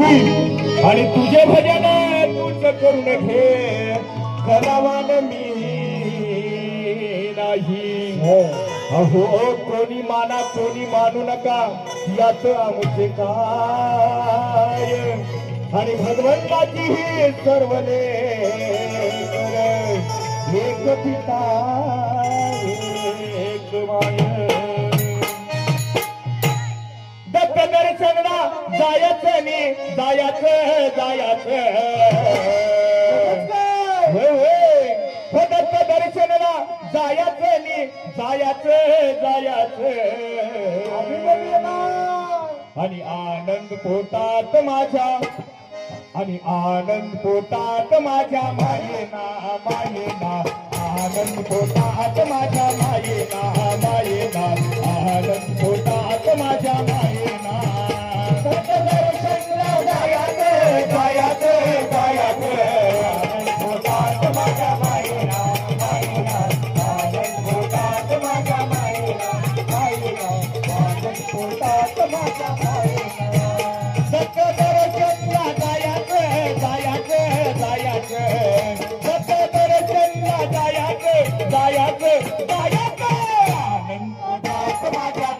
नाही आणि तुझे भजन तूच करून घे कलावान मी नाही अहो कोणी माना कोणी मानू नका यात आमचे काय आणि भगवंताची ही सर्वले एक पिता एक माय दत्त दर्शनला जायचं नी जायचं जायचं हो दत्त दर्शनला जायचं नी जायचं जायचं आणि आनंद पोटात माझ्या आणि आनंद पोटात माझ्या मायेना मायेना आनंद पोटात माझ्या मायेना मायेना आनंद पोटात माझ्या मायेना दर्शनला जायचं जायचं जायचं आनंद पोटात माझ्या मायेना मायेना आनंद पोटात माझ्या मायेना मायेना आनंद पोटात माझ्या मायेना दत्त दर्शनला जायचं जायचं जायचं दत्त दर्शनला जायचं जायचं जायचं आनंद पोटात माझ्या